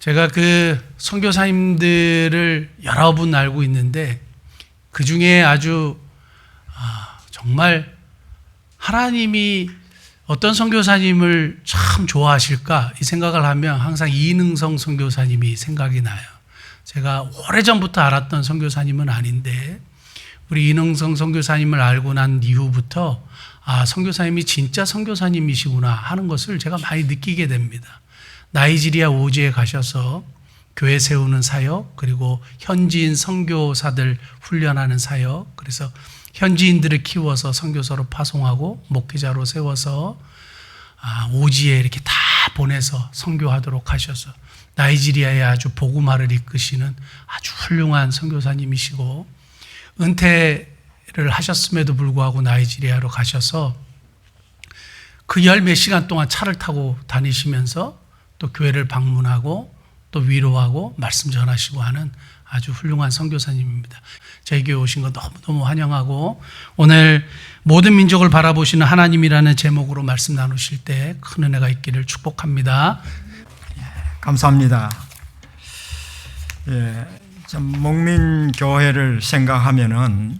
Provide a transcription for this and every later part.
제가 그 선교사님들을 여러 분 알고 있는데 그 중에 아주 정말 하나님이 어떤 선교사님을 참 좋아하실까 이 생각을 하면 항상 이능성 선교사님이 생각이 나요. 제가 오래전부터 알았던 선교사님은 아닌데 우리 이능성 선교사님을 알고 난 이후부터 선교사님이 진짜 선교사님이시구나 하는 것을 제가 많이 느끼게 됩니다. 나이지리아 오지에 가셔서 교회 세우는 사역, 그리고 현지인 선교사들 훈련하는 사역, 그래서 현지인들을 키워서 선교사로 파송하고 목회자로 세워서 오지에 이렇게 다 보내서 선교하도록 하셔서 나이지리아에 아주 복음화를 이끄시는 아주 훌륭한 선교사님이시고, 은퇴를 하셨음에도 불구하고 나이지리아로 가셔서 그 열 몇 시간 동안 차를 타고 다니시면서 또 교회를 방문하고 또 위로하고 말씀 전하시고 하는 아주 훌륭한 선교사님입니다. 저희 교회 오신 거 너무너무 환영하고, 오늘 모든 민족을 바라보시는 하나님이라는 제목으로 말씀 나누실 때 큰 은혜가 있기를 축복합니다. 감사합니다. 참 목민교회를 생각하면은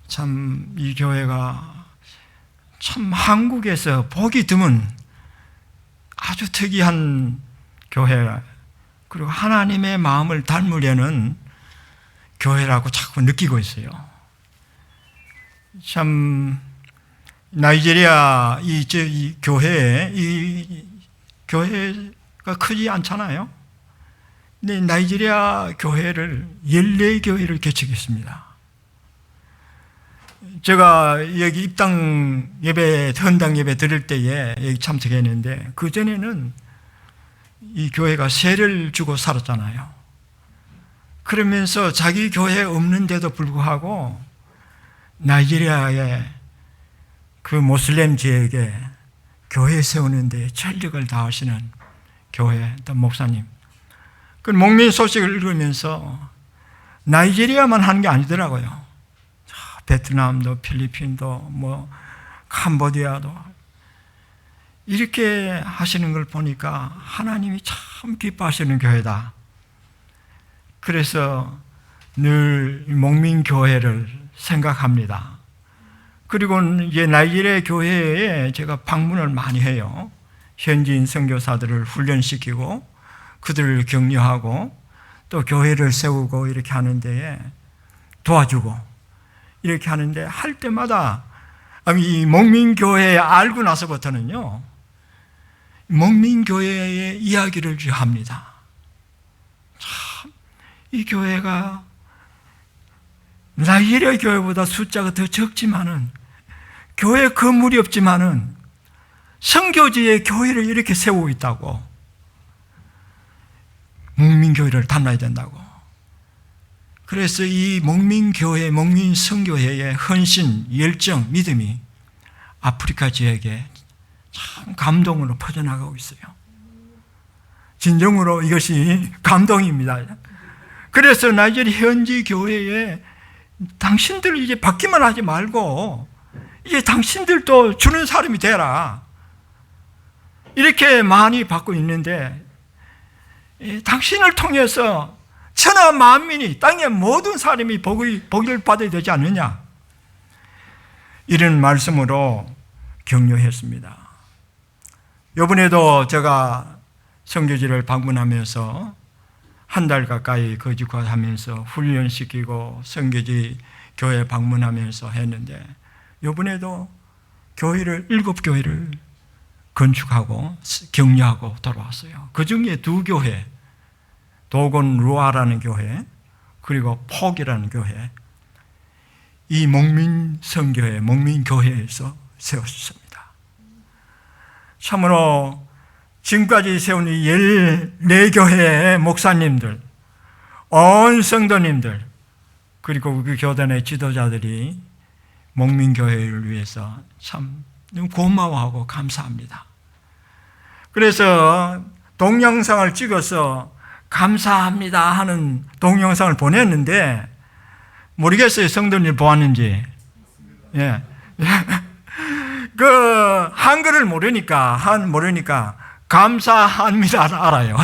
참 이 교회가 참 한국에서 보기 드문 아주 특이한 교회, 그리고 하나님의 마음을 닮으려는 교회라고 자꾸 느끼고 있어요. 참 나이지리아 이 교회가 크지 않잖아요. 근데 나이지리아 교회를 14교회를 개척했습니다. 제가 여기 입당 예배, 헌당 예배 드릴 때에 여기 참석했는데, 그전에는 이 교회가 세를 주고 살았잖아요. 그러면서 자기 교회 없는데도 불구하고 나이지리아의 그 모슬렘 지역에 교회 세우는 데 전력을 다하시는 교회, 또 목사님. 그 목민 소식을 읽으면서 나이지리아만 하는 게 아니더라고요. 베트남도, 필리핀도, 캄보디아도 이렇게 하시는 걸 보니까 하나님이 참 기뻐하시는 교회다. 그래서 늘 목민교회를 생각합니다. 그리고 이제 나이지리아 교회에 제가 방문을 많이 해요. 현지인 선교사들을 훈련시키고 그들을 격려하고 또 교회를 세우고 이렇게 하는 데에 도와주고 이렇게 하는데, 할 때마다 이 목민교회 알고 나서부터는요, 목민교회의 이야기를 합니다. 참, 이 교회가 나이지리아 교회보다 숫자가 더 적지만은, 교회 건물이 없지만은 선교지에 교회를 이렇게 세우고 있다고, 목민교회를 담라야 된다고. 그래서 이 목민교회, 목민선교회의 헌신, 열정, 믿음이 아프리카 지역에 참 감동으로 퍼져나가고 있어요. 진정으로 이것이 감동입니다. 그래서 나이지리아 현지 교회에 당신들 이제 받기만 하지 말고 이제 당신들도 주는 사람이 되라, 이렇게 많이 받고 있는데, 당신을 통해서 천하 만민이, 땅의 모든 사람이 복을 받아야 되지 않느냐, 이런 말씀으로 격려했습니다. 이번에도 제가 선교지를 방문하면서 한 달 가까이 거주하면서 훈련시키고 선교지 교회 방문하면서 했는데, 이번에도 교회를 7교회를 건축하고 격려하고 돌아왔어요. 그 중에 2교회, 도곤 루아라는 교회, 그리고 폭이라는 교회, 이 목민선교회, 목민교회에서 세웠습니다. 참으로 지금까지 세운 이 14교회의 목사님들, 온 성도님들, 그리고 그 교단의 지도자들이 목민교회를 위해서 참 고마워하고 감사합니다. 그래서 동영상을 찍어서 감사합니다 하는 동영상을 보냈는데, 모르겠어요, 성도님 보았는지. 예. 한글을 모르니까 감사합니다 알아요.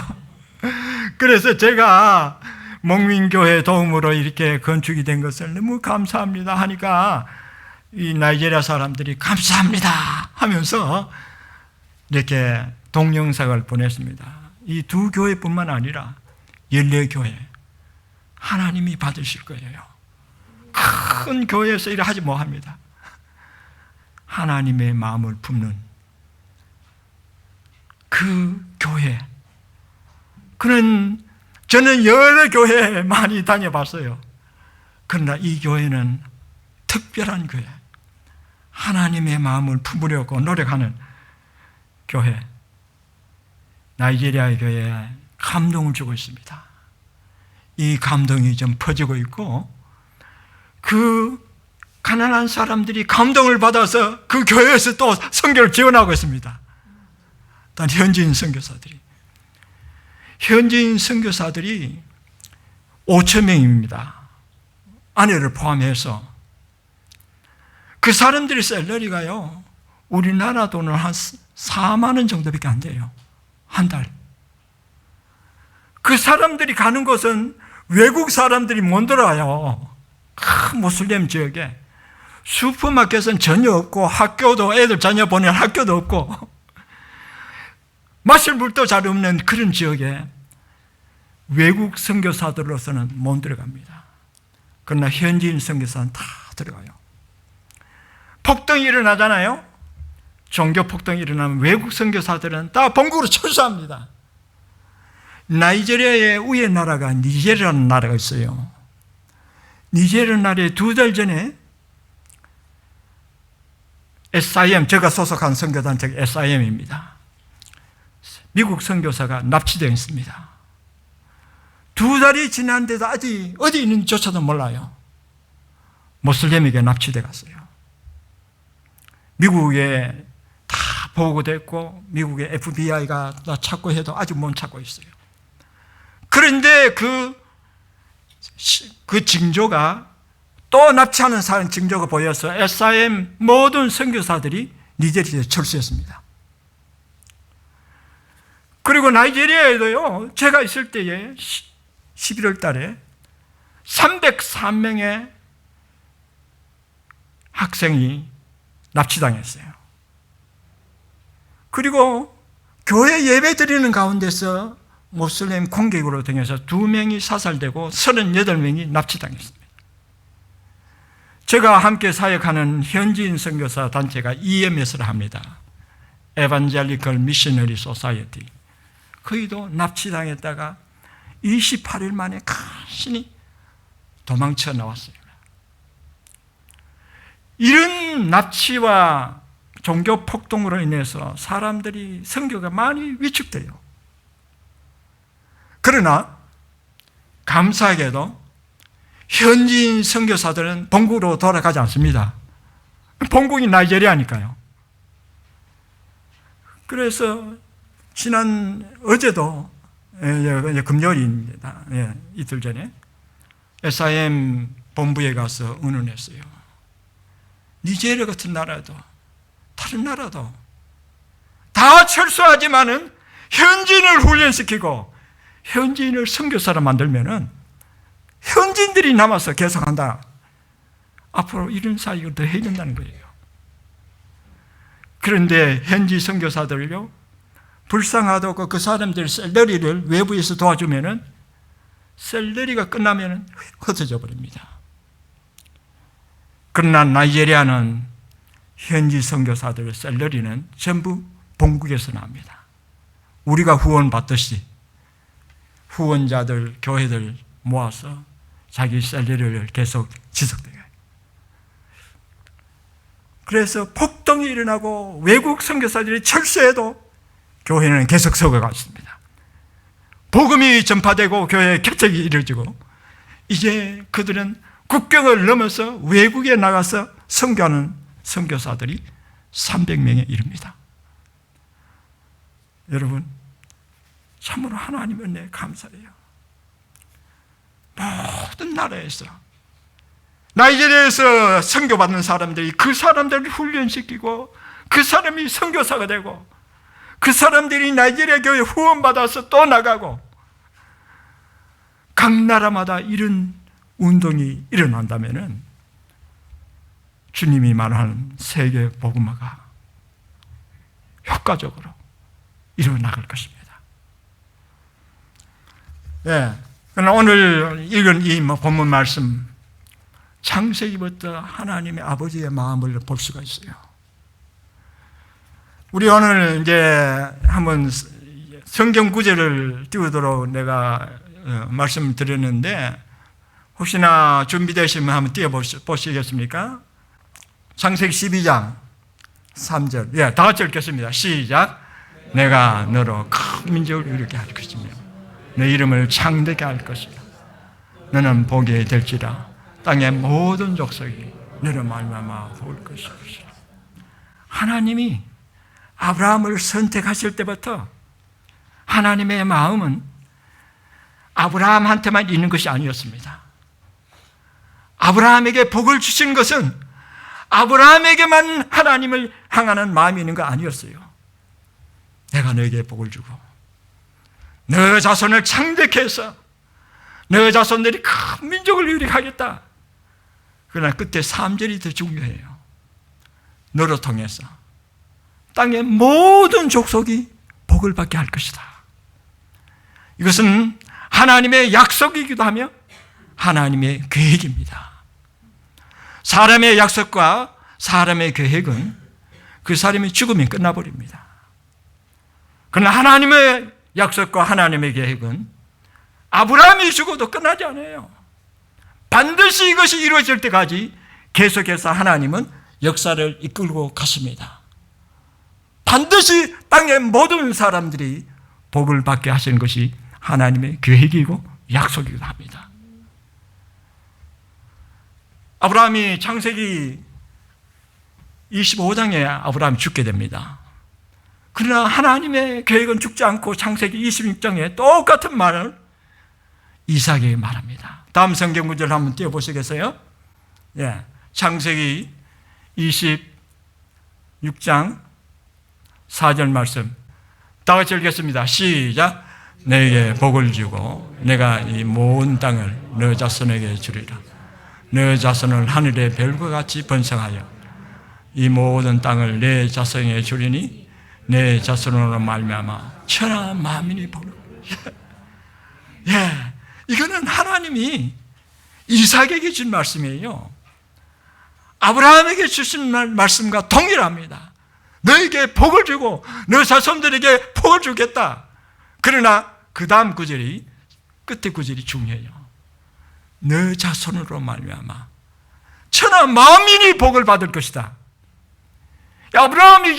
그래서 제가 목민교회 도움으로 이렇게 건축이 된 것을 너무 감사합니다 하니까 이 나이지리아 사람들이 감사합니다 하면서 이렇게 동영상을 보냈습니다. 이 두 교회뿐만 아니라 14교회 하나님이 받으실 거예요. 큰 교회에서 일을 하지 뭐합니다. 하나님의 마음을 품는 그 교회. 저는 여러 교회 많이 다녀봤어요. 그러나 이 교회는 특별한 교회, 하나님의 마음을 품으려고 노력하는 교회, 나이지리아 교회에 감동을 주고 있습니다. 이 감동이 좀 퍼지고 있고, 그 가난한 사람들이 감동을 받아서 그 교회에서 또 선교를 지원하고 있습니다. 또 현지인 선교사들이 5,000명입니다. 아내를 포함해서. 그 사람들이 샐러리가요, 우리나라 돈으로 한 4만 원 정도밖에 안 돼요. 한 달. 그 사람들이 가는 곳은 외국 사람들이 못 들어와요. 큰 모슬렘 지역에 슈퍼마켓은 전혀 없고, 학교도 애들 자녀 보내는 학교도 없고, 마실 물도 잘 없는 그런 지역에 외국 선교사들로서는 못 들어갑니다. 그러나 현지인 선교사는 다 들어가요. 폭동이 일어나잖아요. 종교 폭동이 일어나면 외국 선교사들은 다 본국으로 철수합니다. 나이지리아의 위에 나라가 니제르라는 나라가 있어요. 니제르 나라에 2달 전에 SIM, 제가 소속한 선교단체가 SIM입니다. 미국 선교사가 납치되어 있습니다. 2달이 지났는데도 아직 어디 있는지조차도 몰라요. 모슬렘에게 납치돼 갔어요. 미국에 다 보고됐고 미국의 FBI가 찾고 해도 아직 못 찾고 있어요. 그런데 그 징조가, 또 납치하는 사람 징조가 보여서 SIM 모든 선교사들이 니제리아에 철수했습니다. 그리고 나이지리아에도요, 제가 있을 때에 11월 달에 303명의 학생이 납치당했어요. 그리고 교회 예배 드리는 가운데서 모슬렘 공격으로 등해서 2명이 사살되고 38명이 납치당했습니다. 제가 함께 사역하는 현지인 선교사 단체가 EMS를 합니다. Evangelical Missionary Society. 거기도 납치당했다가 28일 만에 간신히 도망쳐 나왔어요. 이런 납치와 종교 폭동으로 인해서 사람들이, 선교가 많이 위축돼요. 그러나 감사하게도 현지인 선교사들은 본국으로 돌아가지 않습니다. 본국이 나이지리아니까요. 그래서 어제도 금요일입니다. 이틀 전에 SIM 본부에 가서 의논했어요. 니제리아 같은 나라도 다른 나라도 다 철수하지만은 현지인을 훈련시키고 현지인을 선교사로 만들면은 현지인들이 남아서 계속한다. 앞으로 이런 사역을 더 해야 된다는 거예요. 그런데 현지 선교사들요, 불쌍하다고 그 사람들 샐러리를 외부에서 도와주면은 샐러리가 끝나면은 흩어져 버립니다. 그러나 나이지리아는 현지 선교사들 샐러리는 전부 본국에서 납니다. 우리가 후원 받듯이 후원자들, 교회들 모아서 자기 샐러리를 계속 지속돼요. 그래서 폭동이 일어나고 외국 선교사들이 철수해도 교회는 계속 서가갔습니다. 복음이 전파되고 교회의 개척이 이루어지고 이제 그들은 국경을 넘어서 외국에 나가서 선교하는 선교사들이 300명에 이릅니다. 여러분, 참으로 하나님 은혜에 감사해요. 모든 나라에서, 나이지리아에서 선교받는 사람들이 그 사람들을 훈련시키고 그 사람이 선교사가 되고 그 사람들이 나이지리아 교회 후원받아서 또 나가고 각 나라마다 이런 운동이 일어난다면은 주님이 말하는 세계 복음화가 효과적으로 일어나갈 것입니다. 예. 그러나 오늘 읽은 이 본문 말씀, 창세기부터 하나님의 아버지의 마음을 볼 수가 있어요. 우리 오늘 이제 한번 성경 구절을 띄우도록 내가 말씀드렸는데, 혹시나 준비되시면 한번 띄워보시겠습니까? 창세기 12장 3절. 예, 다 같이 읽겠습니다. 시작. 내가 너로 큰 민족을 이루게 할 것이며 내 이름을 창대케 할 것이다. 너는 복이 될지라. 땅의 모든 족속이 너를 말미암아 볼 것이다. 하나님이 아브라함을 선택하실 때부터 하나님의 마음은 아브라함한테만 있는 것이 아니었습니다. 아브라함에게 복을 주신 것은 아브라함에게만 하나님을 향하는 마음이 있는 거 아니었어요. 내가 너에게 복을 주고 너 자손을 창대케 해서 너 자손들이 큰 민족을 이루게 하겠다. 그러나 끝에 3절이 더 중요해요. 너로 통해서 땅의 모든 족속이 복을 받게 할 것이다. 이것은 하나님의 약속이기도 하며 하나님의 계획입니다. 사람의 약속과 사람의 계획은 그 사람이 죽으면 끝나버립니다. 그러나 하나님의 약속과 하나님의 계획은 아브라함이 죽어도 끝나지 않아요. 반드시 이것이 이루어질 때까지 계속해서 하나님은 역사를 이끌고 가십니다. 반드시 땅의 모든 사람들이 복을 받게 하시는 것이 하나님의 계획이고 약속이기도 합니다. 아브라함이 창세기 25장에 아브라함이 죽게 됩니다. 그러나 하나님의 계획은 죽지 않고 창세기 26장에 똑같은 말을 이삭에게 말합니다. 다음 성경 구절 한번 띄워보시겠어요? 예, 창세기 26장 4절 말씀 다 같이 읽겠습니다. 시작. 내게 복을 주고 내가 이 모든 땅을 너 자손에게 주리라. 너 자손을 하늘의 별과 같이 번성하여 이 모든 땅을 내 자손에게 주리니 내 자손으로 말미암아 천하 만민이 복을. 예, 이거는 하나님이 이삭에게 준 말씀이에요. 아브라함에게 주신 말씀과 동일합니다. 너에게 복을 주고 너 자손들에게 복을 주겠다. 그러나 그 다음 구절이 끝에 구절이 중요해요. 너 자손으로 말미암아 천하 만민이 복을 받을 것이다. 아브라함이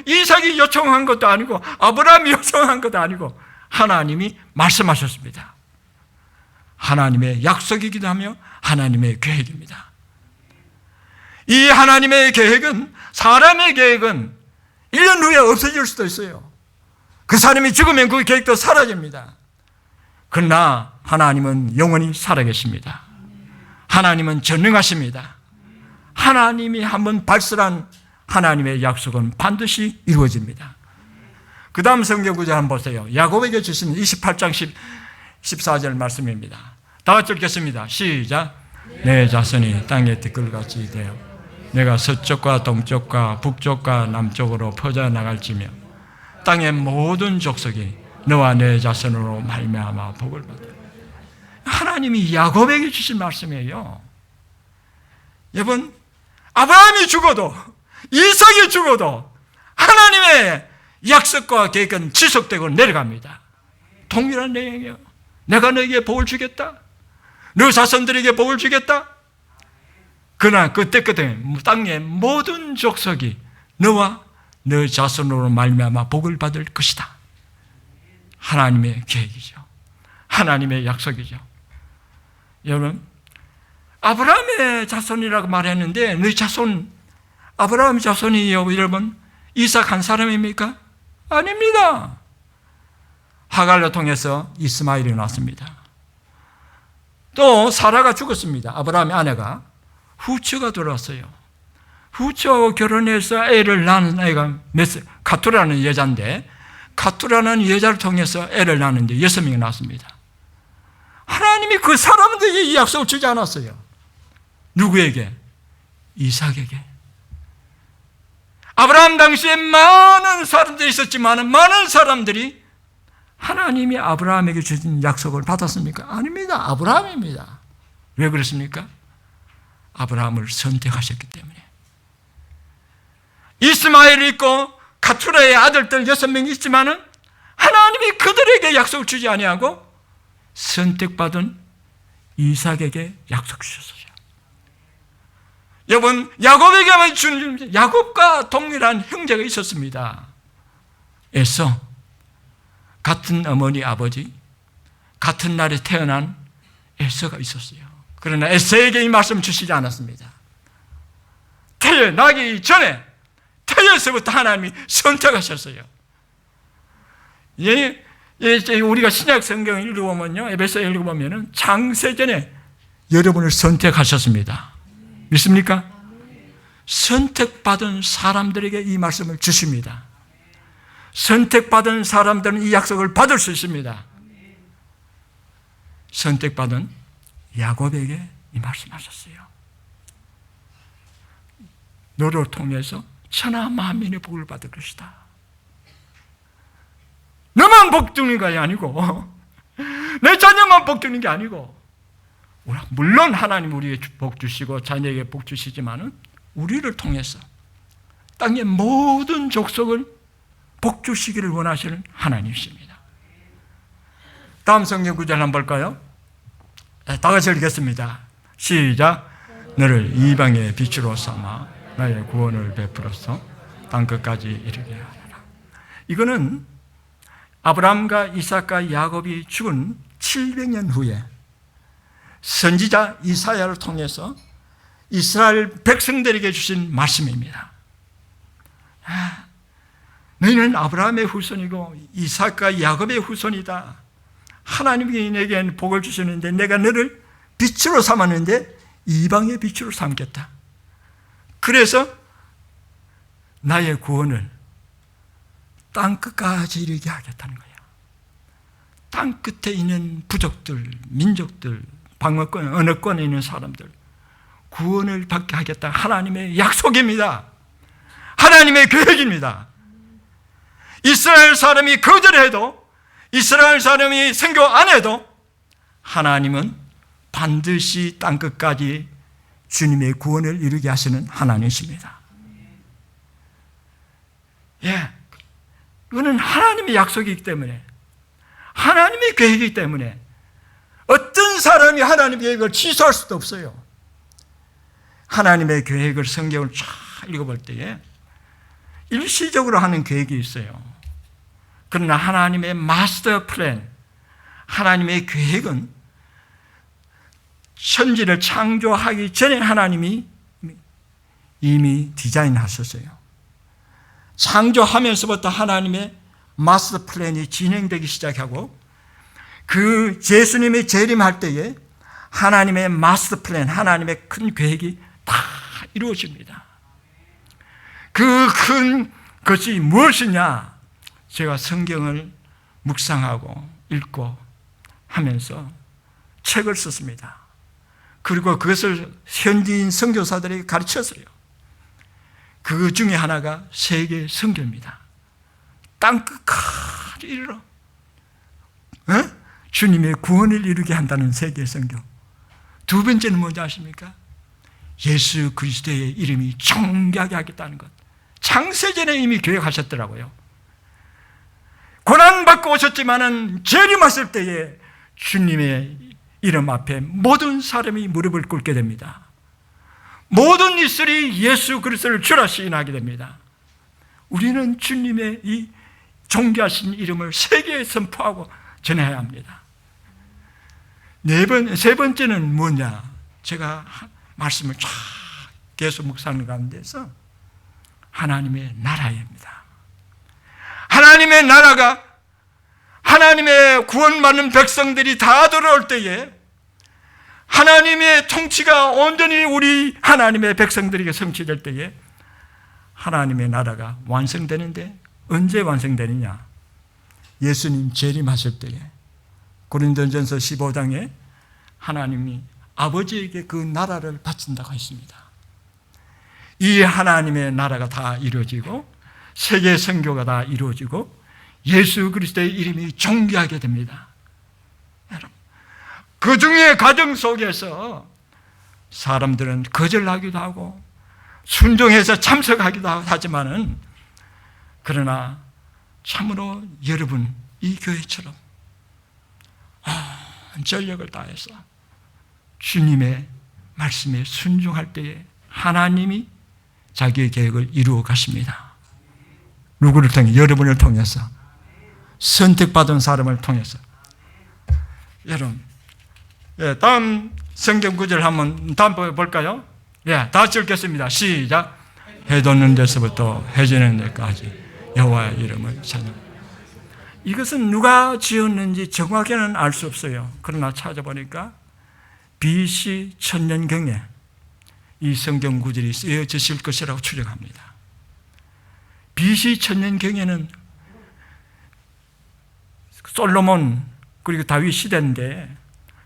이삭이 요청한 것도 아니고 아브라함이 요청한 것도 아니고 하나님이 말씀하셨습니다. 하나님의 약속이기도 하며 하나님의 계획입니다. 이 하나님의 계획은, 사람의 계획은 1년 후에 없어질 수도 있어요. 그 사람이 죽으면 그 계획도 사라집니다. 그러나 하나님은 영원히 살아계십니다. 하나님은 전능하십니다. 하나님이 한번 발설한 하나님의 약속은 반드시 이루어집니다. 그 다음 성경 구절 한번 보세요. 야곱에게 주신 28장 14절 말씀입니다. 다 같이 읽겠습니다. 시작. 내 자손이 땅의 티끌같이 되어 내가 서쪽과 동쪽과 북쪽과 남쪽으로 퍼져나갈지며 땅의 모든 족속이 너와 내 자손으로 말미암아 복을 받으라. 하나님이 야곱에게 주신 말씀이에요. 여러분, 아브라함이 죽어도 이삭이 죽어도 하나님의 약속과 계획은 지속되고 내려갑니다. 동일한 내용이에요. 내가 너에게 복을 주겠다. 너 자손들에게 복을 주겠다. 그러나 그때 땅의 모든 족속이 너와 너 자손으로 말미암아 복을 받을 것이다. 하나님의 계획이죠. 하나님의 약속이죠. 여러분, 아브라함의 자손이라고 말했는데 너희 자손, 아브라함의 자손이요, 여러분, 이삭 한 사람입니까? 아닙니다. 하갈을 통해서 이스마엘이 났습니다. 또 사라가 죽었습니다. 아브라함의 아내가. 후처가 들어왔어요. 후처하고 결혼해서 애를 낳은 애가 가투라는 여자인데, 가투라는 여자를 통해서 애를 낳는데 6명이 낳았습니다. 하나님 하나님이 그 사람들에게 이 약속을 주지 않았어요. 누구에게? 이삭에게. 아브라함 당시에 많은 사람들이 있었지만 많은 사람들이 하나님이 아브라함에게 주신 약속을 받았습니까? 아닙니다. 아브라함입니다. 왜 그렇습니까? 아브라함을 선택하셨기 때문에. 이스마엘이 있고 가투라의 아들들 6명이 있지만은 하나님이 그들에게 약속을 주지 아니하고 선택받은 이삭에게 약속 주셨어요. 여러분, 야곱에게만 준, 야곱과 동일한 형제가 있었습니다. 에서, 같은 어머니 아버지, 같은 날에 태어난 에서가 있었어요. 그러나 에서에게 이 말씀 주시지 않았습니다. 태어나기 전에 태어서부터 하나님이 선택하셨어요. 우리가 신약 성경을 읽어보면요, 에베소에 읽어보면은 창세전에 여러분을 선택하셨습니다. 믿습니까? 선택받은 사람들에게 이 말씀을 주십니다. 선택받은 사람들은 이 약속을 받을 수 있습니다. 선택받은 야곱에게 이 말씀하셨어요. 너를 통해서 천하 만민의 복을 받을 것이다. 너만 복 주는 것이 아니고 내 자녀만 복 주는 게 아니고, 물론 하나님 우리에게 복 주시고 자녀에게 복 주시지만은 우리를 통해서 땅의 모든 족속을 복 주시기를 원하시는 하나님이십니다. 다음 성경 구절 한번 볼까요? 다 같이 읽겠습니다. 시작. 너를 이방의 빛으로 삼아 나의 구원을 베풀어서 땅끝까지 이르게 하리라. 이거는 아브라함과 이삭과 야곱이 죽은 700년 후에 선지자 이사야를 통해서 이스라엘 백성들에게 주신 말씀입니다. 너희는 아브라함의 후손이고 이삭과 야곱의 후손이다. 하나님이 내게 복을 주시는데 내가 너를 빛으로 삼았는데 이방의 빛으로 삼겠다. 그래서 나의 구원을 땅끝까지 이르게 하겠다는 거예요. 땅끝에 있는 부족들, 민족들, 방어권, 언어권에 있는 사람들 구원을 받게 하겠다. 하나님의 약속입니다. 하나님의 계획입니다. 이스라엘 사람이 거절해도, 이스라엘 사람이 선교 안 해도 하나님은 반드시 땅끝까지 주님의 구원을 이루게 하시는 하나님이십니다. 예, 이거는 하나님의 약속이기 때문에, 하나님의 계획이기 때문에 어떤 사람이 하나님의 계획을 취소할 수도 없어요. 하나님의 계획을 성경을 쫙 읽어볼 때에 일시적으로 하는 계획이 있어요. 그러나 하나님의 마스터 플랜, 하나님의 계획은 천지를 창조하기 전에 하나님이 이미 디자인하셨어요. 창조하면서부터 하나님의 마스터 플랜이 진행되기 시작하고, 그 예수님이 재림할 때에 하나님의 마스터 플랜, 하나님의 큰 계획이 다 이루어집니다. 그 큰 것이 무엇이냐? 제가 성경을 묵상하고 읽고 하면서 책을 썼습니다. 그리고 그것을 현지인 선교사들에게 가르쳤어요. 그 중에 하나가 세계 선교입니다. 땅끝까지 이르러 주님의 구원을 이루게 한다는 세계 선교. 두 번째는 뭔지 아십니까? 예수 그리스도의 이름이 존귀하게 하겠다는 것. 창세전에 이미 계획하셨더라고요. 고난받고 오셨지만은 재림하실 때에 주님의 이름 앞에 모든 사람이 무릎을 꿇게 됩니다. 모든 이슬이 예수 그리스도를 주라 시인하게 됩니다. 우리는 주님의 이 존귀하신 이름을 세계에 선포하고 전해야 합니다. 세 번째는 뭐냐? 제가 말씀을 쫙 계속 묵상하는 가운데서 하나님의 나라입니다. 하나님의 나라가, 하나님의 구원받는 백성들이 다 돌아올 때에 하나님의 통치가 온전히 우리 하나님의 백성들에게 성취될 때에 하나님의 나라가 완성되는데, 언제 완성되느냐? 예수님 재림하실 때에. 고린도전서 15장에 하나님이 아버지에게 그 나라를 바친다고 했습니다. 이 하나님의 나라가 다 이루어지고 세계 선교가 다 이루어지고 예수 그리스도의 이름이 존귀하게 됩니다. 여러분, 그 중에 과정 속에서 사람들은 거절하기도 하고 순종해서 참석하기도 하지만은, 그러나 참으로 여러분 이 교회처럼 전력을 다해서 주님의 말씀에 순종할 때에 하나님이 자기의 계획을 이루어 가십니다. 누구를 통해? 여러분을 통해서, 선택받은 사람을 통해서. 여러분, 다음 성경 구절 한번 다음 볼까요? 다 읽겠습니다. 시작. 해 돋는 데서부터 해 지는 데까지 여호와의 이름을 찬양. 이것은 누가 지었는지 정확히는 알 수 없어요. 그러나 찾아보니까 BC 1000년경에 이 성경 구절이 쓰여졌을 것이라고 추정합니다. BC 1000년경에는 솔로몬 그리고 다윗 시대인데,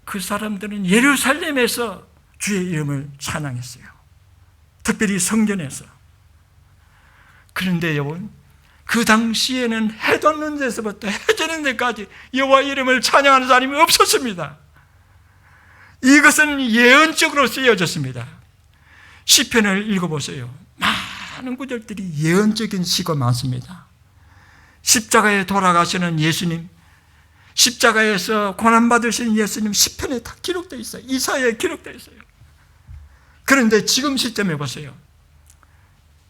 그 사람들은 예루살렘에서 주의 이름을 찬양했어요. 특별히 성전에서. 그런데 여러분, 그 당시에는 해 돋는 데서부터 해 지는 데까지 여호와 이름을 찬양하는 사람이 없었습니다. 이것은 예언적으로 쓰여졌습니다. 시편을 읽어보세요. 많은 구절들이 예언적인 시가 많습니다. 십자가에 돌아가시는 예수님, 십자가에서 고난받으신 예수님 시편에 다 기록되어 있어요. 이사야에 기록되어 있어요. 그런데 지금 시점에 보세요.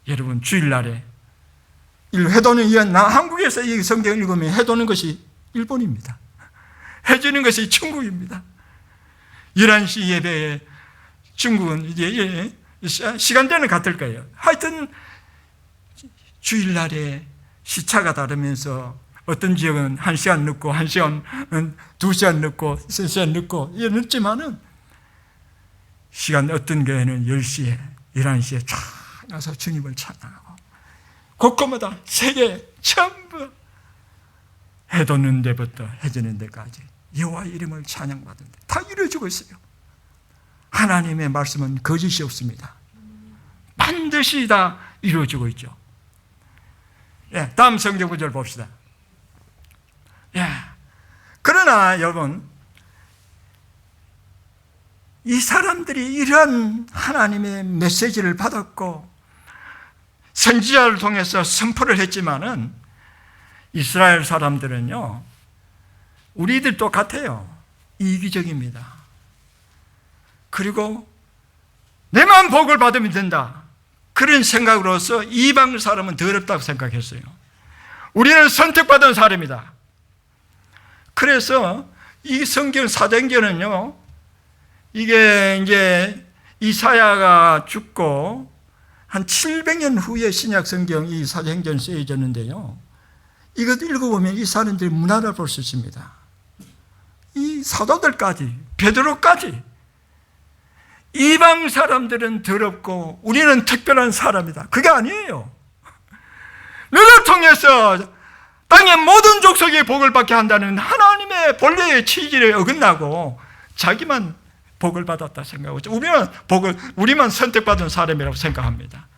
여러분, 주일날에 해도는, 한국에서 이 성경을 읽으면 해도는 것이 일본입니다. 해주는 것이 중국입니다. 11시 예배에 중국은 이제 시간대는 같을 거예요. 하여튼 주일날에 시차가 다르면서 어떤 지역은 1시간 늦고 1시간, 2시간 늦고 3시간 늦고 늦지만은 시간 어떤 교회는 10시에 11시에 쫙 나서 주님을 찬양하고, 곳곳마다 세계 전부 해 돋는 데부터 해 지는 데까지 여호와 이름을 찬양받는데 다 이루어지고 있어요. 하나님의 말씀은 거짓이 없습니다. 반드시 다 이루어지고 있죠. 다음 성경 구절 봅시다. 그러나 여러분, 이 사람들이 이러한 하나님의 메시지를 받았고 선지자를 통해서 선포를 했지만은, 이스라엘 사람들은요, 우리들 똑같아요. 이기적입니다. 그리고 내만 복을 받으면 된다, 그런 생각으로서 이방 사람은 더럽다고 생각했어요. 우리는 선택받은 사람이다. 그래서 이 성경 사도행전은요, 이게 이제 이사야가 죽고 한 700년 후에 신약 성경 이 사도행전이 쓰여졌는데요, 이것 읽어보면 이 사람들의 문화를 볼 수 있습니다. 이 사도들까지, 베드로까지, 이방 사람들은 더럽고 우리는 특별한 사람이다, 그게 아니에요. 너를 통해서 땅의 모든 족속이 복을 받게 한다는 하나님의 본래의 취지를 어긋나고 자기만 복을 받았다 생각하고, 우리만 선택받은 사람이라고 생각합니다.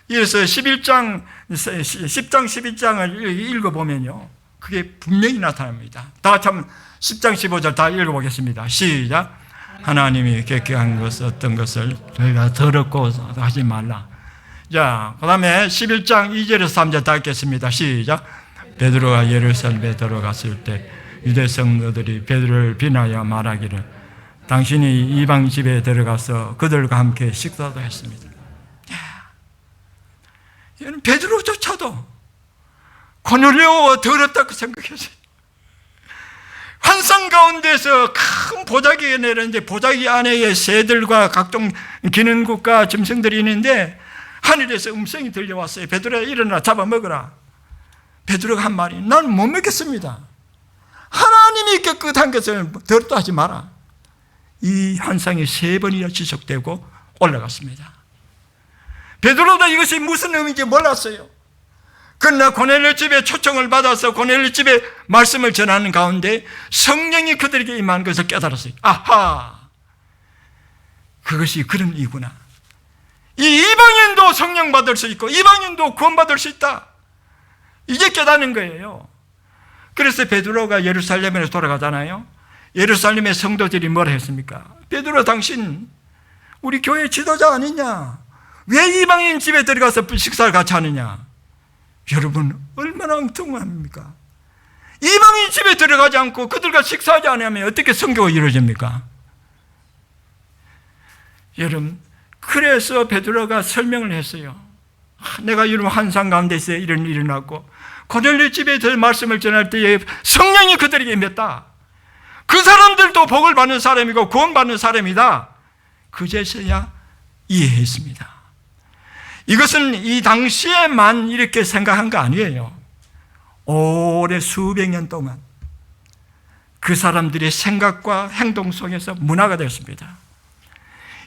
그래서 10장 11장을 읽어보면요, 그게 분명히 나타납니다. 다 같이 한번 10장 15절 다 읽어보겠습니다. 시작. 하나님이 계획한 것 어떤 것을 너희가 더럽고 하지 말라. 자, 그 다음에 11장 2절에서 3절 다 읽겠습니다. 시작. 베드로가 예루살렘에 들어갔을 때 유대 성도들이 베드로를 비나여 말하기를 당신이 이방 집에 들어가서 그들과 함께 식사도 했습니다. 이는 베드로조차도 고넬료가 더럽다고 생각했어요. 환상 가운데서 큰 보자기가 내렸는데 보자기 안에 새들과 각종 기능국과 짐승들이 있는데 하늘에서 음성이 들려왔어요. 베드로야, 일어나 잡아먹어라. 베드로가 한 말이, 나는 못 먹겠습니다. 하나님이 깨끗한 것을 더럽다 하지 마라. 이 환상이 3번이나 지속되고 올라갔습니다. 베드로도 이것이 무슨 의미인지 몰랐어요. 그러나 고넬료 집에 초청을 받아서 고넬료 집에 말씀을 전하는 가운데 성령이 그들에게 임한 것을 깨달았어요. 아하! 그것이 그런 이유구나. 이 이방인도 성령 받을 수 있고 이방인도 구원받을 수 있다. 이제 깨닫는 거예요. 그래서 베드로가 예루살렘으로 돌아가잖아요. 예루살렘의 성도들이 뭐라 했습니까? 베드로, 당신 우리 교회 지도자 아니냐? 왜 이방인 집에 들어가서 식사를 같이 하느냐? 여러분, 얼마나 엉뚱합니까? 이방인 집에 들어가지 않고 그들과 식사하지 않으면 어떻게 선교가 이루어집니까? 여러분, 그래서 베드로가 설명을 했어요. 내가 이런 환상 가운데서 이런 일이 일어났고 고넬료 집에 들 말씀을 전할 때에 성령이 그들에게 임했다. 그 사람들도 복을 받는 사람이고 구원받는 사람이다. 그제서야 이해했습니다. 이것은 이 당시에만 이렇게 생각한 거 아니에요. 오래 수백 년 동안 그 사람들의 생각과 행동 속에서 문화가 되었습니다.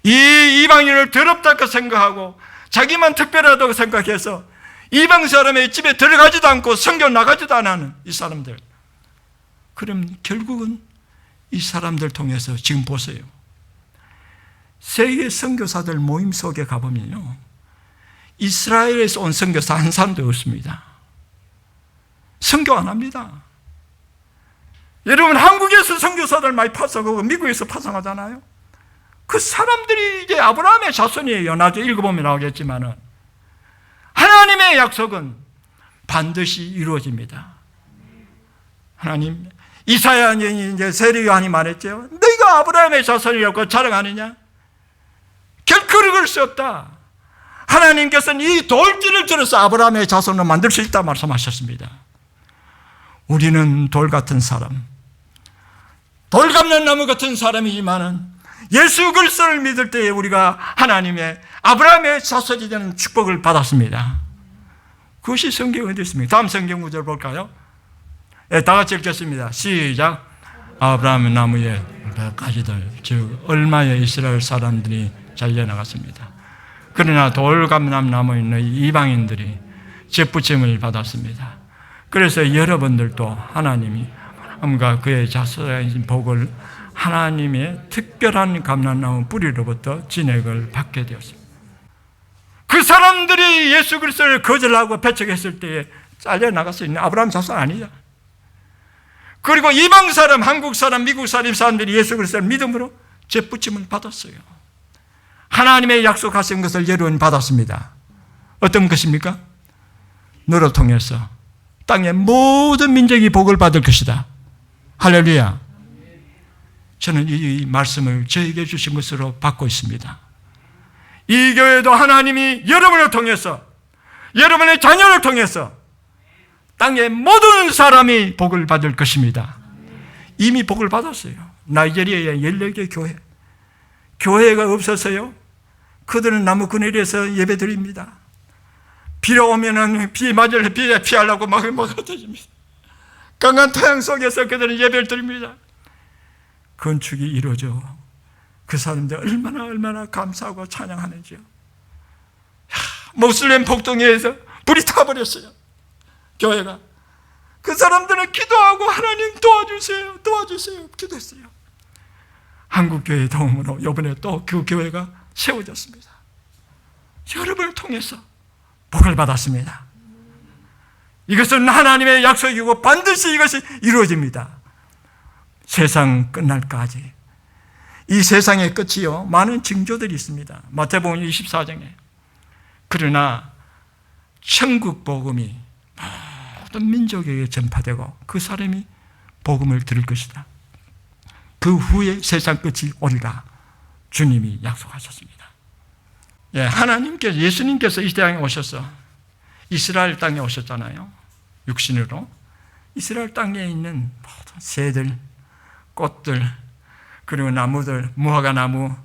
이 이방인을 더럽다고 생각하고 자기만 특별하다고 생각해서 이방 사람의 집에 들어가지도 않고 선교 나가지도 않는 이 사람들, 그럼 결국은 이 사람들 통해서 지금 보세요. 세계 선교사들 모임 속에 가보면요, 이스라엘에서 온 선교사 한 사람도 없습니다. 선교 안 합니다. 여러분, 한국에서 선교사들 많이 파송하고 미국에서 파송하잖아요. 그 사람들이 이제 아브라함의 자손이에요. 나중에 읽어보면 나오겠지만은 하나님의 약속은 반드시 이루어집니다. 하나님, 이사야 이제 세례 요한이 말했죠. 너희가 아브라함의 자손이라고 자랑하느냐? 결코 그럴 수 없다. 하나님께서는 이 돌길을 들어서 아브라함의 자손을 만들 수 있다 말씀하셨습니다. 우리는 돌 같은 사람, 돌 감는 나무 같은 사람이지만은 예수 그리스도를 믿을 때에 우리가 하나님의 아브라함의 자손이 되는 축복을 받았습니다. 그것이 성경에 어디 있습니까? 다음 성경 구절 볼까요? 네, 다 같이 읽겠습니다. 시작. 아브라함의 나무에 가지들, 즉 얼마의 이스라엘 사람들이 잘려나갔습니다. 그러나 돌감람 나무에 있는 이방인들이 접붙임을 받았습니다. 그래서 여러분들도 하나님이 아브라함과 그의 자손의 복을 하나님의 특별한 감람나무 뿌리로부터 진액을 받게 되었습니다. 그 사람들이 예수 그리스도를 거절하고 배척했을 때에 잘려나갔어요. 아브라함 자손 아니죠. 그리고 이방 사람, 한국 사람, 미국 사람들이 예수 그리스도를 믿음으로 접붙임을 받았어요. 하나님의 약속하신 것을 여러분 받았습니다. 어떤 것입니까? 너를 통해서 땅의 모든 민족이 복을 받을 것이다. 할렐루야. 저는 이 말씀을 저에게 주신 것으로 받고 있습니다. 이 교회도 하나님이 여러분을 통해서, 여러분의 자녀를 통해서 땅의 모든 사람이 복을 받을 것입니다. 이미 복을 받았어요. 나이지리아의 14개 교회. 교회가 없어서요, 그들은 나무 그늘에서 예배 드립니다. 비가 오면은 비 맞을 비에 피하려고 막 흩어집니다. 강한 태양 속에서 그들은 예배를 드립니다. 건축이 이루어져 그 사람들 얼마나 감사하고 찬양하는지요. 모슬렘 폭동에서 불이 타버렸어요. 교회가. 그 사람들은 기도하고 하나님 도와주세요 기도했어요. 한국교회 도움으로 이번에 또 그 교회가 세워졌습니다. 여러분을 통해서 복을 받았습니다. 이것은 하나님의 약속이고 반드시 이것이 이루어집니다. 세상 끝날까지. 이 세상의 끝이요, 많은 징조들이 있습니다. 마태복음 24장에. 그러나 천국 복음이 모든 민족에게 전파되고 그 사람이 복음을 들을 것이다. 그 후에 세상 끝이 오리라 주님이 약속하셨습니다. 예, 하나님께서, 예수님께서 이 땅에 오셔서 이스라엘 땅에 오셨잖아요. 육신으로. 이스라엘 땅에 있는 모든 새들, 꽃들, 그리고 나무들, 무화과 나무,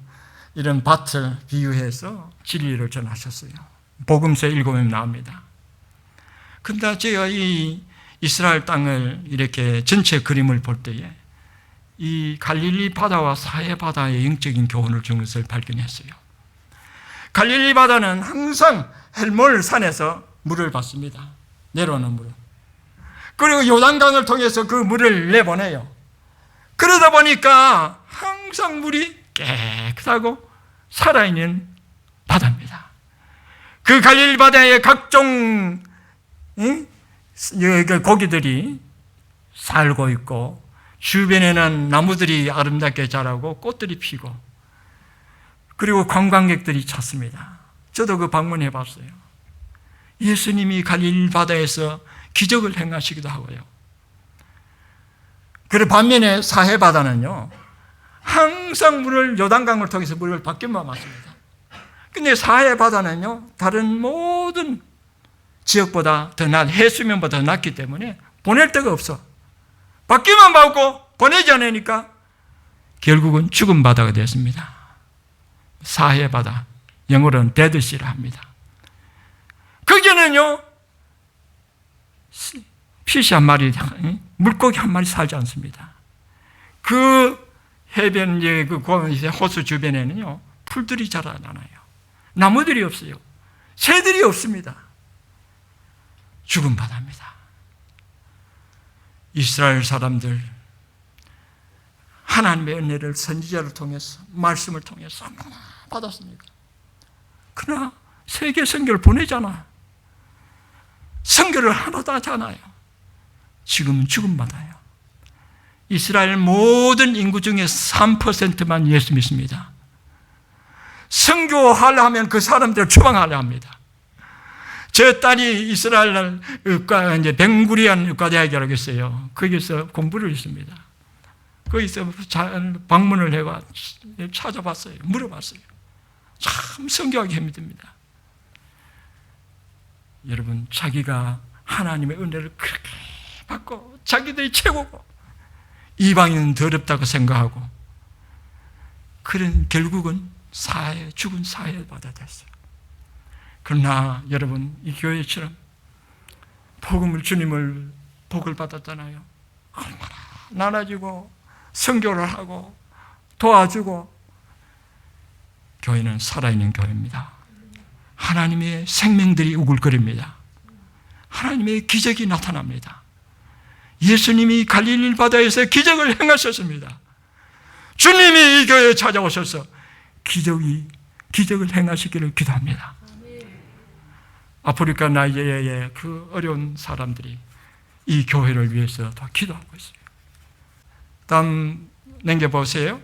이런 밭을 비유해서 진리를 전하셨어요. 복음서 7면 나옵니다. 근데 제가 이 이스라엘 땅을 이렇게 전체 그림을 볼 때에 이 갈릴리 바다와 사해 바다의 영적인 교훈을 주는 것을 발견했어요. 갈릴리 바다는 항상 헬몰 산에서 물을 받습니다. 내려오는 물은. 그리고 요단강을 통해서 그 물을 내보내요. 그러다 보니까 항상 물이 깨끗하고 살아있는 바다입니다. 그 갈릴리 바다에 각종 고기들이 살고 있고, 주변에는 나무들이 아름답게 자라고 꽃들이 피고, 그리고 관광객들이 찾습니다. 저도 그 방문해 봤어요. 예수님이 갈릴리 바다에서 기적을 행하시기도 하고요. 그리고 반면에 사해 바다는요, 항상 물을, 요단강을 통해서 물을 바뀌만 맞습니다. 근데 사해 바다는요, 다른 모든 지역보다 더 해수면보다 더 낮기 때문에 보낼 데가 없어. 받기만 받고 보내지 않으니까 결국은 죽은 바다가 됐습니다. 사해 바다, 영어로는 데드시라 합니다. 거기는요, 피시 한 마리, 물고기 한 마리 살지 않습니다. 그 해변, 그 호수 주변에는요, 풀들이 자라나요. 나무들이 없어요. 새들이 없습니다. 죽은 바다입니다. 이스라엘 사람들, 하나님의 은혜를 선지자를 통해서, 말씀을 통해서 얼마나 받았습니까? 그러나 세계 선교를 보내잖아. 선교를 하나도 하지 않아요. 지금은 죽은 바다예요. 이스라엘 모든 인구 중에 3%만 예수 믿습니다. 선교하려 하면 그 사람들을 추방하려 합니다. 제 딸이 이스라엘 이제 벵구리온 의과대학이라고 있어요. 거기서 공부를 했습니다. 거기서 방문을 해가 찾아봤어요. 물어봤어요. 참 선교하기 힘듭니다. 여러분, 자기가 하나님의 은혜를 그렇게 받고 자기들이 최고고 이방인은 더럽다고 생각하고, 그런 결국은 죽은 사회를 받아들였어요. 그러나 여러분, 이 교회처럼 주님을 복을 받았잖아요. 얼마나 나눠주고 선교를 하고 도와주고. 교회는 살아있는 교회입니다. 하나님의 생명들이 우글거립니다. 하나님의 기적이 나타납니다. 예수님이 갈릴리 바다에서 기적을 행하셨습니다. 주님이 이 교회에 찾아오셔서 기적을 행하시기를 기도합니다. 아프리카 나이지리아의 그 어려운 사람들이 이 교회를 위해서 더 기도하고 있어요. 다음 넘겨보세요.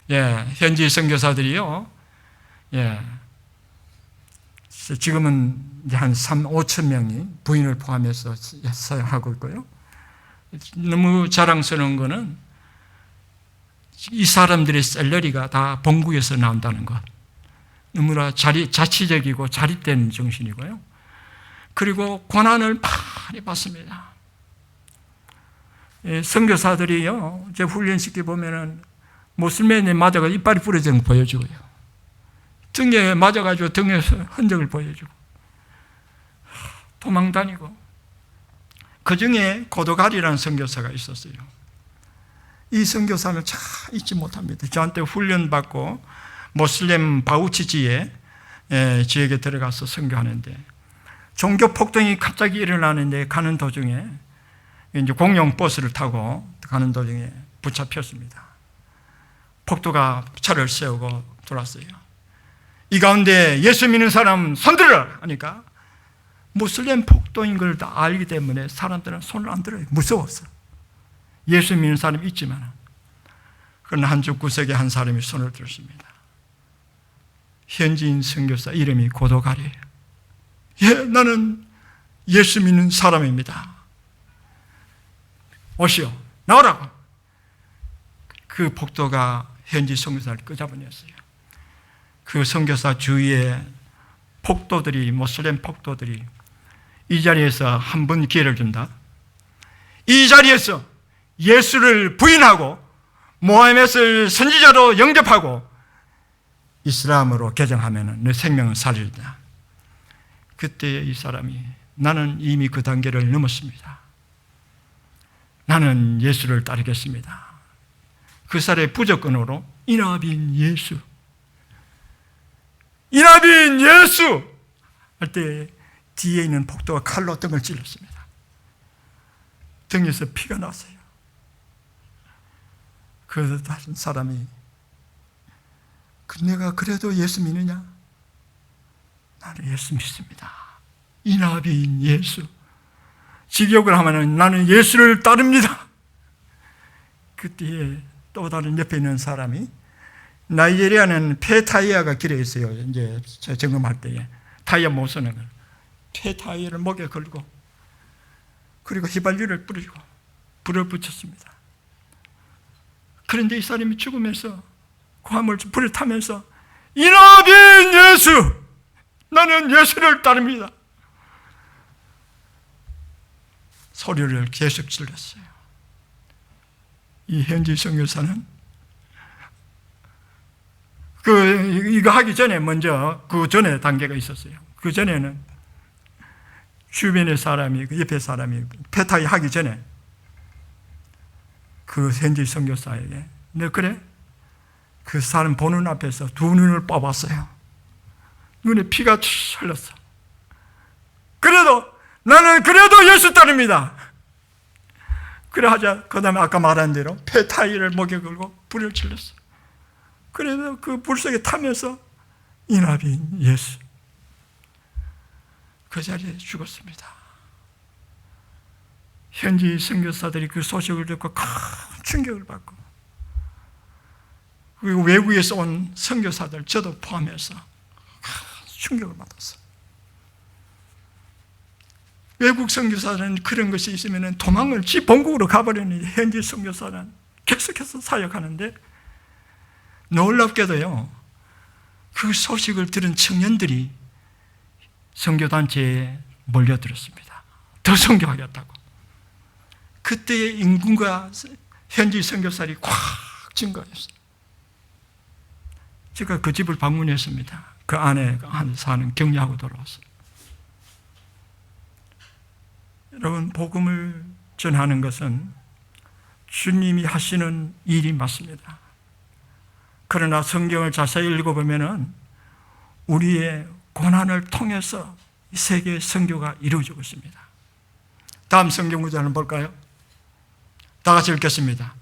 현지 선교사들이요. 지금은 한 5천 명이 부인을 포함해서 사용하고 있고요. 너무 자랑스러운 거는 이 사람들의 샐러리가 다 본국에서 나온다는 것. 너무나 자치적이고 자립된 정신이고요. 그리고 고난을 많이 받습니다. 선교사들이요, 제 훈련시켜 보면은 모슬맨에 맞아가 이빨이 부러지는 거 보여주고요. 등에 맞아가지고 등에 흔적을 보여주고, 도망 다니고. 그 중에 고도가리라는 선교사가 있었어요. 이 선교사는 참 잊지 못합니다. 저한테 훈련받고 모슬렘 바우치지에 지역에 들어가서 선교하는데, 종교 폭동이 갑자기 일어나는데 가는 도중에 이제 공용 버스를 타고 가는 도중에 붙잡혔습니다. 폭도가 차를 세우고 돌았어요. 이 가운데 예수 믿는 사람 손들어 하니까 무슬림 폭도인 걸 다 알기 때문에 사람들은 손을 안 들어요. 무서웠어. 예수 믿는 사람이 있지만. 그러나 한쪽 구석에 한 사람이 손을 들었습니다. 현지인 선교사 이름이 고도가리예요. 나는 예수 믿는 사람입니다. 오시오, 나오라고. 그 폭도가 현지 선교사를 끄잡아냈어요. 그 선교사 주위에 폭도들이, 모슬렘 폭도들이 이 자리에서 한 번 기회를 준다. 이 자리에서 예수를 부인하고 모하메드를 선지자로 영접하고 이슬람으로 개정하면 내 생명을 살리리다. 그때 이 사람이, 나는 이미 그 단계를 넘었습니다. 나는 예수를 따르겠습니다. 그 사람의 부적근어로 이나빈 예수 할 때 뒤에 있는 복도가 칼로 등을 찔렀습니다. 등에서 피가 났어요. 그래서 다른 사람이 내가 그래도 예수 믿느냐? 나는 예수 믿습니다. 이 나비인 예수. 직역을 하면 나는 예수를 따릅니다. 그때 또 다른 옆에 있는 사람이 나이지리아는 폐타이어가 길에 있어요. 이제 점검할 때에 타이어 못 쓰는 걸. 폐타이어를 목에 걸고 그리고 휘발유를 뿌리고 불을 붙였습니다. 그런데 이 사람이 죽으면서 화물 불을 타면서 이 나비인 예수! 나는 예수를 따릅니다. 소리를 계속 질렀어요. 이 현지 선교사는 이거 하기 전에 먼저 그 전에 단계가 있었어요. 그 전에는 주변의 사람이, 그 옆에 사람이 폐타이 하기 전에 그 현지 선교사에게 너 그래? 그 사람 보는 앞에서 두 눈을 뽑았어요. 눈에 피가 흘렀어. 나는 그래도 예수 따릅니다. 그래 하자. 그 다음에 아까 말한 대로 폐타이를 목에 걸고 불을 질렀어. 그래서 그 불 속에 타면서 이 나비인 예수. 그 자리에 죽었습니다. 현지 선교사들이 그 소식을 듣고 큰 충격을 받고, 그리고 외국에서 온 선교사들, 저도 포함해서 충격을 받았어요. 외국 선교사는 그런 것이 있으면 도망을 지 본국으로 가버리는 현지 선교사는 계속해서 사역하는데, 놀랍게도요, 그 소식을 들은 청년들이 선교단체에 몰려들었습니다. 더 선교하겠다고. 그때의 인구가 현지 선교사들이 꽉 증가했어요. 제가 그 집을 방문했습니다. 그 안에 사는 격려하고 돌아왔어요. 여러분, 복음을 전하는 것은 주님이 하시는 일이 맞습니다. 그러나 성경을 자세히 읽어보면 우리의 고난을 통해서 이 세계의 선교가 이루어지고 있습니다. 다음 성경 구절을 볼까요? 다 같이 읽겠습니다.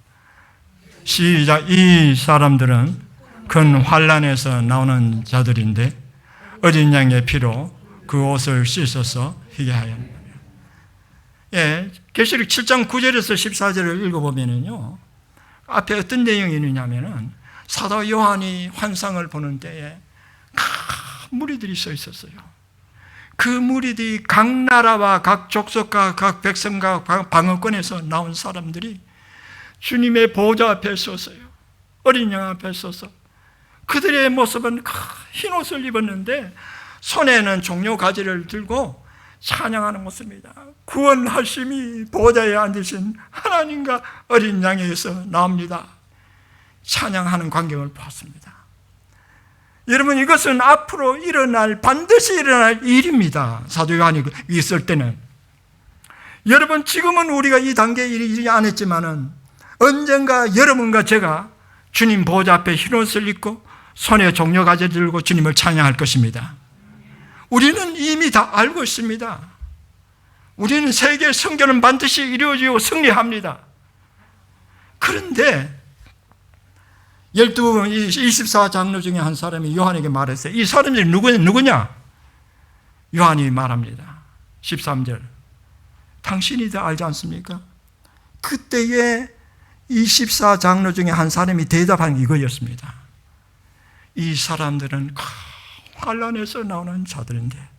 시작. 이 사람들은 큰 환난에서 나오는 자들인데 어린 양의 피로 그 옷을 씻어서 희게 하였느니라. 예, 계시록 7장 9절에서 14절을 읽어보면요, 앞에 어떤 내용이 있느냐면은 사도 요한이 환상을 보는 때에 큰 무리들이 서 있었어요. 그 무리들이 각 나라와 각 족속과 각 백성과 각 방언권에서 나온 사람들이 주님의 보좌 앞에 섰어요. 어린 양 앞에 서서 그들의 모습은 흰 옷을 입었는데 손에는 종려 가지를 들고 찬양하는 모습입니다. 구원하심이 보좌에 앉으신 하나님과 어린 양에서 나옵니다. 찬양하는 광경을 보았습니다. 여러분, 이것은 앞으로 반드시 일어날 일입니다. 사도 요한이 있을 때는. 여러분, 지금은 우리가 이 단계에 이르지 않았지만은 언젠가 여러분과 제가 주님 보좌 앞에 흰옷을 입고 손에 종려가지 들고 주님을 찬양할 것입니다. 우리는 이미 다 알고 있습니다. 우리는 세계 선교는 반드시 이루어지고 승리합니다. 그런데 24장로 중에 한 사람이 요한에게 말했어요. 이 사람들이 누구냐? 요한이 말합니다. 13절. 당신이 다 알지 않습니까? 그때에 24장로 중에 한 사람이 대답한 이거였습니다. 이 사람들은 환난에서 나오는 자들인데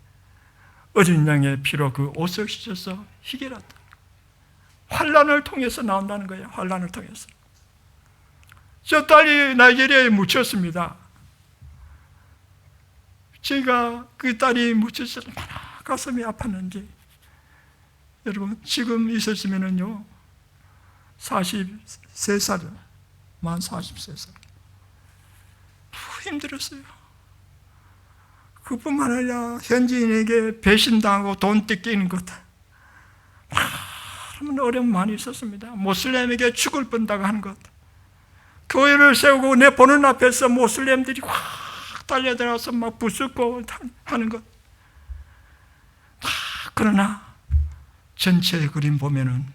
어린 양의 피로 그 옷을 씻어서 희게 했다. 환난을 통해서 나온다는 거예요. 환난을 통해서. 저 딸이 나이지리아에 묻혔습니다. 제가 그 딸이 묻혔을 때 얼마나 가슴이 아팠는지. 여러분, 지금 있었으면은요, 43살, 만 43살. 힘들었어요. 그뿐만 아니라 현지인에게 배신당하고 돈 뜯기는 것, 어려움 많이 있었습니다. 모슬렘에게 죽을 뻔다고 하는 것, 교회를 세우고 내 보는 앞에서 모슬렘들이 확 달려들어서 막 부수고 하는 것, 다 그러나 전체 그림 보면은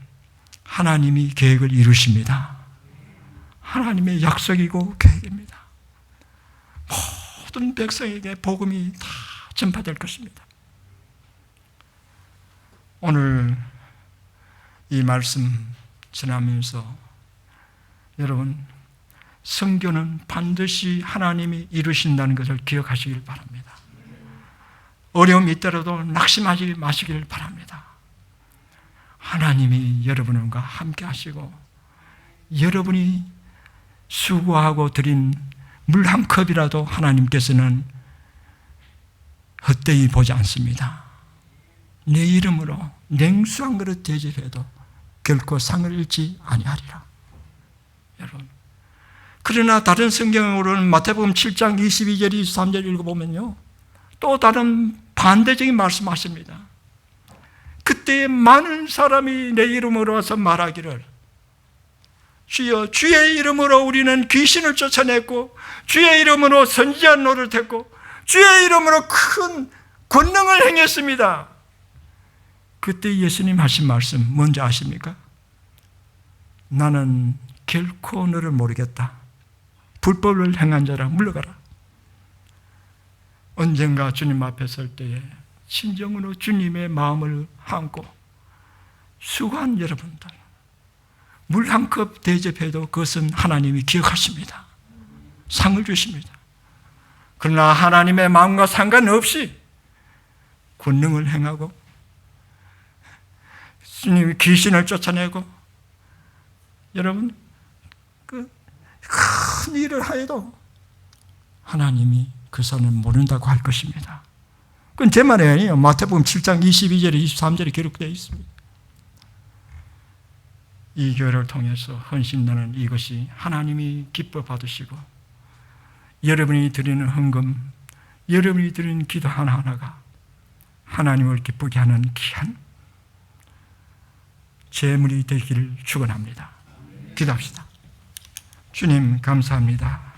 하나님이 계획을 이루십니다. 하나님의 약속이고 계획입니다. 모든 백성에게 복음이 다 전파될 것입니다. 오늘 이 말씀 전하면서 여러분, 성교는 반드시 하나님이 이루신다는 것을 기억하시길 바랍니다. 어려움이 있더라도 낙심하지 마시길 바랍니다. 하나님이 여러분과 함께 하시고 여러분이 수고하고 드린 물 한 컵이라도 하나님께서는 헛되이 보지 않습니다. 내 이름으로 냉수 한 그릇 대접해도 결코 상을 잃지 아니하리라. 여러분, 그러나 다른 성경으로는 마태복음 7장 22절 23절 읽어보면요, 또 다른 반대적인 말씀하십니다. 그때 많은 사람이 내 이름으로 와서 말하기를 주여, 주의 이름으로 우리는 귀신을 쫓아냈고 주의 이름으로 선지자를 노릇했고 주의 이름으로 큰 권능을 행했습니다. 그때 예수님 하신 말씀 뭔지 아십니까? 나는 결코 너를 모르겠다. 불법을 행한 자라 물러가라. 언젠가 주님 앞에 설 때에 진정으로 주님의 마음을 안고 수고한 여러분들, 물 한 컵 대접해도 그것은 하나님이 기억하십니다. 상을 주십니다. 그러나 하나님의 마음과 상관없이 권능을 행하고 주님이 귀신을 쫓아내고 여러분 그 큰 일을 하여도 하나님이 그 사람을 모른다고 할 것입니다. 그건 제 말이 아니에요. 마태복음 7장 22절에 23절에 기록되어 있습니다. 이 교회를 통해서 헌신하는 이것이 하나님이 기뻐 받으시고 여러분이 드리는 헌금, 여러분이 드리는 기도 하나하나가 하나님을 기쁘게 하는 귀한 재물이 되기를 축원합니다. 기도합시다. 주님 감사합니다.